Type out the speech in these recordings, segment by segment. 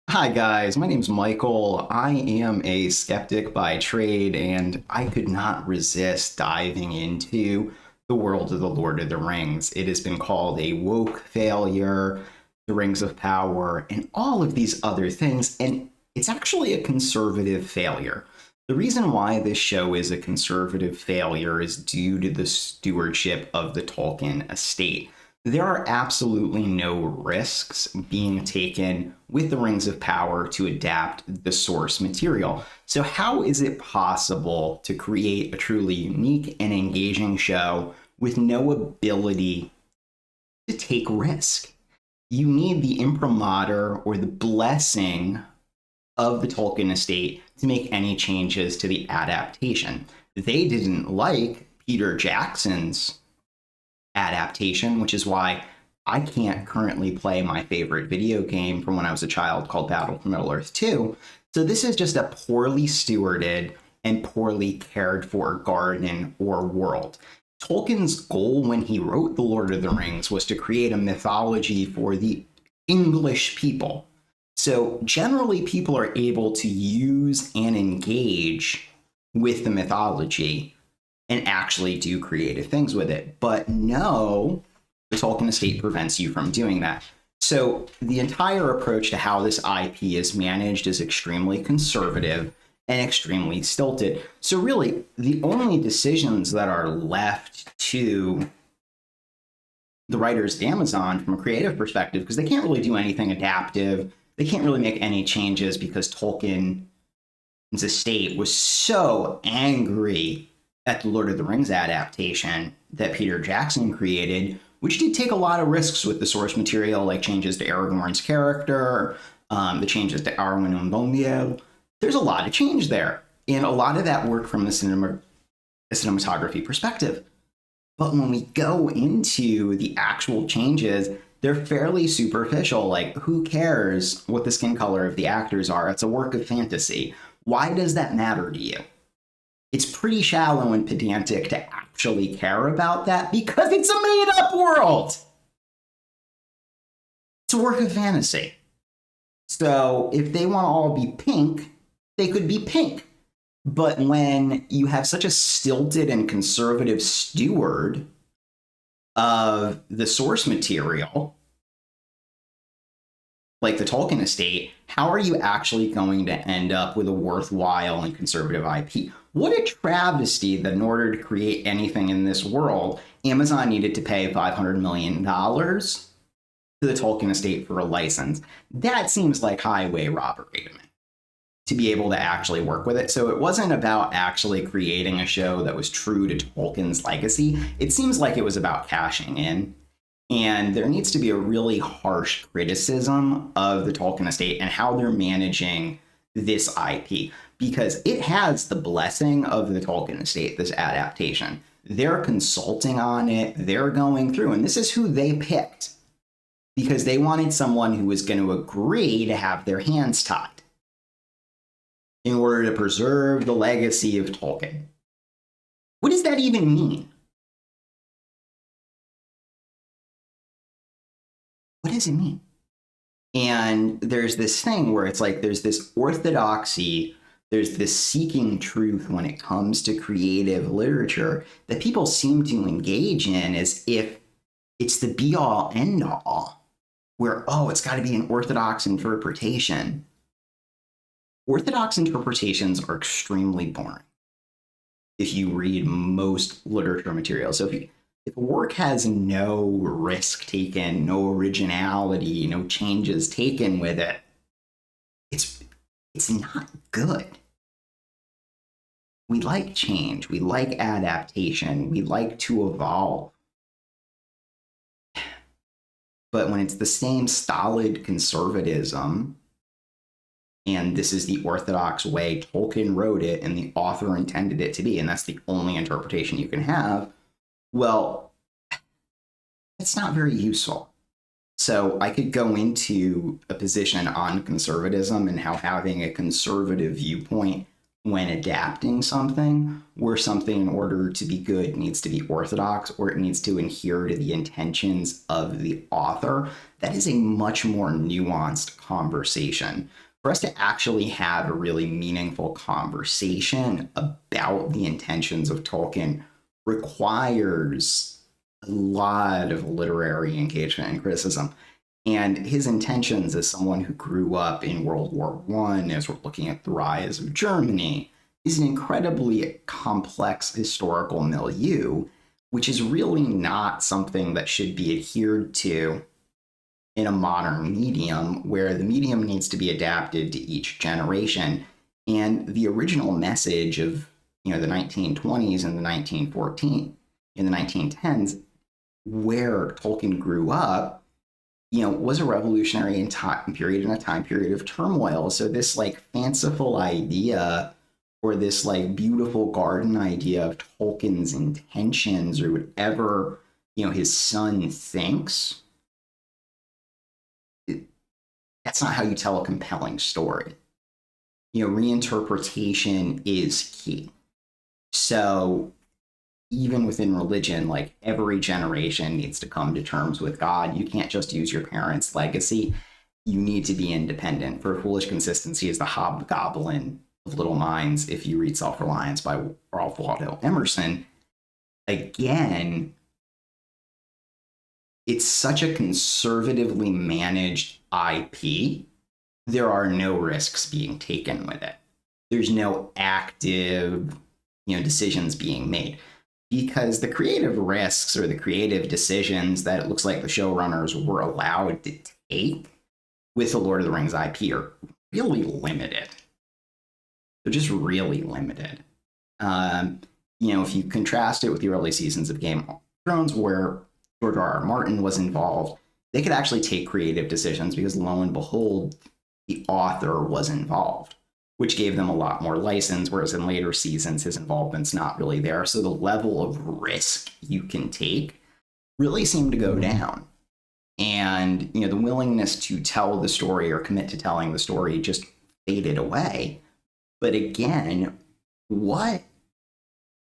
Hi guys, my name's Michael. I am a skeptic by trade, and I could not resist diving into the world of the Lord of the Rings. It has been called a woke failure, the Rings of Power, and all of these other things, and it's actually a conservative failure. The reason why this show is a conservative failure is due to the stewardship of the Tolkien Estate. There are absolutely no risks being taken with the Rings of Power to adapt the source material. So, how is it possible to create a truly unique and engaging show with no ability to take risk? You need the imprimatur or the blessing of the Tolkien estate to make any changes to the adaptation. They didn't like Peter Jackson's adaptation, which is why I can't currently play my favorite video game from when I was a child called Battle for Middle-earth 2. So this is just a poorly stewarded and poorly cared for garden or world. Tolkien's goal when he wrote The Lord of the Rings was to create a mythology for the English people. So generally, people are able to use and engage with the mythology and actually do creative things with it. But no, the Tolkien estate prevents you from doing that. So the entire approach to how this IP is managed is extremely conservative and extremely stilted. So really, the only decisions that are left to the writers at Amazon from a creative perspective, because they can't really do anything adaptive, they can't really make any changes because Tolkien's estate was so angry at the Lord of the Rings adaptation that Peter Jackson created, which did take a lot of risks with the source material, like changes to Aragorn's character, the changes to Arwen and Bondiel. There's a lot of change there, and a lot of that work from the cinematography perspective. But when we go into the actual changes, they're fairly superficial. Like, who cares what the skin color of the actors are? It's a work of fantasy. Why does that matter to you? It's pretty shallow and pedantic to actually care about that because it's a made-up world. It's a work of fantasy. So if they want to all be pink, they could be pink. But when you have such a stilted and conservative steward of the source material, like the Tolkien estate, how are you actually going to end up with a worthwhile and conservative IP? What a travesty that in order to create anything in this world, Amazon needed to pay $500 million to the Tolkien estate for a license. That seems like highway robbery to me, to be able to actually work with it. So it wasn't about actually creating a show that was true to Tolkien's legacy. It seems like it was about cashing in. And there needs to be a really harsh criticism of the Tolkien estate and how they're managing this IP, because it has the blessing of the Tolkien estate, this adaptation. They're consulting on it, they're going through, and this is who they picked because they wanted someone who was going to agree to have their hands tied in order to preserve the legacy of Tolkien. What does that even mean? What does it mean? And there's this thing where it's like there's this orthodoxy, there's this seeking truth when it comes to creative literature that people seem to engage in as if it's the be all end all, where, oh, it's got to be an orthodox interpretation. Orthodox interpretations are extremely boring if you read most literature material. So if a work has no risk taken, no originality, no changes taken with it, it's not good. We like change, we like adaptation, we like to evolve. But when it's the same stolid conservatism, and this is the orthodox way Tolkien wrote it and the author intended it to be, and that's the only interpretation you can have, well, it's not very useful. So I could go into a position on conservatism and how having a conservative viewpoint when adapting something, where something, in order to be good, needs to be orthodox or it needs to adhere to the intentions of the author. That is a much more nuanced conversation. For us to actually have a really meaningful conversation about the intentions of Tolkien requires a lot of literary engagement and criticism. And his intentions as someone who grew up in World War One, as we're looking at the rise of Germany, is an incredibly complex historical milieu, which is really not something that should be adhered to in a modern medium, where the medium needs to be adapted to each generation. And the original message of the 1920s and the 1914 in the 1910s, where Tolkien grew up, was a revolutionary time period and a time period of turmoil. So this like fanciful idea or this like beautiful garden idea of Tolkien's intentions or whatever, his son thinks, that's not how you tell a compelling story. Reinterpretation is key. So even within religion, like every generation needs to come to terms with God. You can't just use your parents' legacy. You need to be independent. For foolish consistency is the hobgoblin of little minds. If you read Self-Reliance by Ralph Waldo Emerson, again, it's such a conservatively managed IP. There are no risks being taken with it. There's no active, decisions being made. Because the creative risks or the creative decisions that it looks like the showrunners were allowed to take with the Lord of the Rings IP are really limited. They're just really limited. If you contrast it with the early seasons of Game of Thrones, where George R.R. Martin was involved, they could actually take creative decisions because, lo and behold, the author was involved, which gave them a lot more license, whereas in later seasons, his involvement's not really there. So the level of risk you can take really seemed to go down. And, the willingness to tell the story or commit to telling the story just faded away. But again, what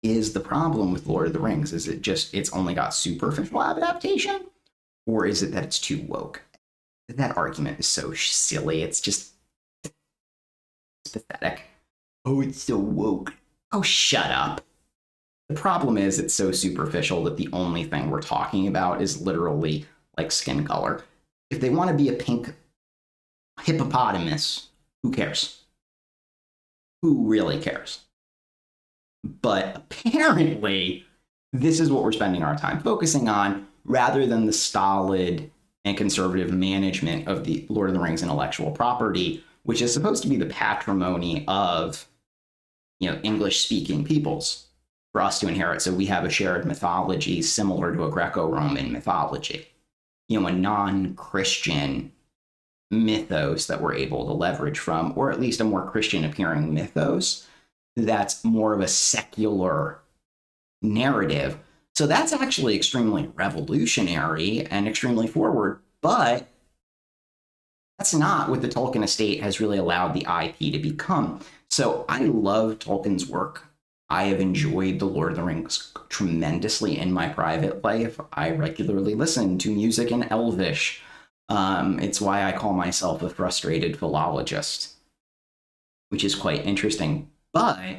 is the problem with Lord of the Rings? Is it just it's only got superficial adaptation? Or is it that it's too woke? That argument is so silly. It's just pathetic. Oh, it's so woke. Oh, shut up. The problem is it's so superficial that the only thing we're talking about is literally like skin color. If they want to be a pink hippopotamus, who cares? Who really cares? But apparently, this is what we're spending our time focusing on, rather than the stolid and conservative management of the Lord of the Rings intellectual property, which is supposed to be the patrimony of, English-speaking peoples for us to inherit. So we have a shared mythology similar to a Greco-Roman mythology, a non-Christian mythos that we're able to leverage from, or at least a more Christian-appearing mythos that's more of a secular narrative. So that's actually extremely revolutionary and extremely forward, but that's not what the Tolkien Estate has really allowed the IP to become. So I love Tolkien's work. I have enjoyed The Lord of the Rings tremendously in my private life. I regularly listen to music in Elvish. It's why I call myself a frustrated philologist, which is quite interesting. But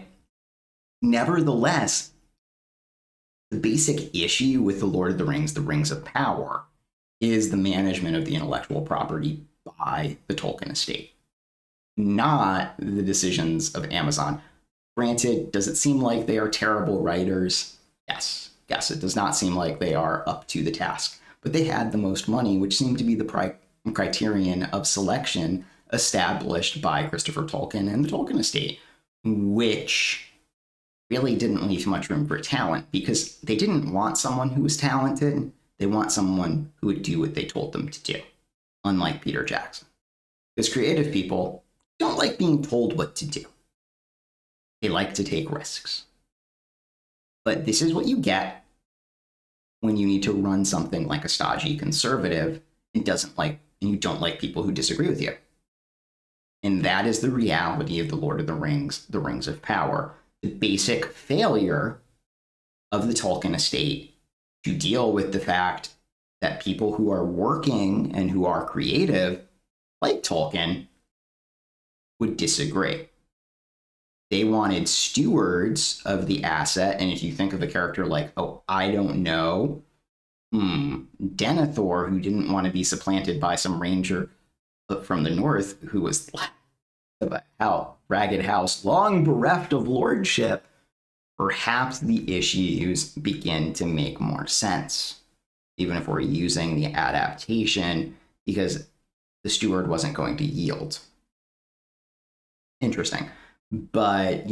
nevertheless, the basic issue with The Lord of the Rings of Power, is the management of the intellectual property by the Tolkien Estate, not the decisions of Amazon. Granted, does it seem like they are terrible writers? Yes, it does not seem like they are up to the task. But they had the most money, which seemed to be the criterion of selection established by Christopher Tolkien and the Tolkien Estate, which really didn't leave much room for talent, because they didn't want someone who was talented. They want someone who would do what they told them to do, unlike Peter Jackson. Because creative people don't like being told what to do. They like to take risks. But this is what you get when you need to run something like a stodgy conservative and you don't like people who disagree with you. And that is the reality of the Lord of the Rings of Power. The basic failure of the Tolkien estate to deal with the fact that people who are working and who are creative, like Tolkien, would disagree. They wanted stewards of the asset. And if you think of a character like, oh, I don't know, Denethor, who didn't want to be supplanted by some ranger from the north who was of a ragged house, long bereft of lordship, perhaps the issues begin to make more sense, even if we're using the adaptation, because the steward wasn't going to yield. Interesting. But,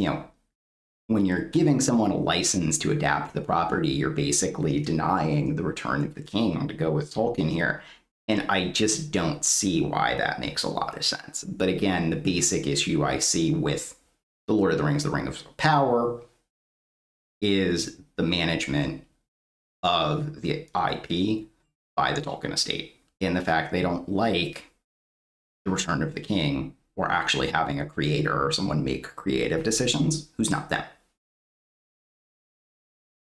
when you're giving someone a license to adapt the property, you're basically denying the return of the king, to go with Tolkien here. And I just don't see why that makes a lot of sense. But again, the basic issue I see with The Lord of the Rings, The Ring of Power, is the management of the IP by the Tolkien estate, and the fact they don't like the return of the king or actually having a creator or someone make creative decisions who's not them.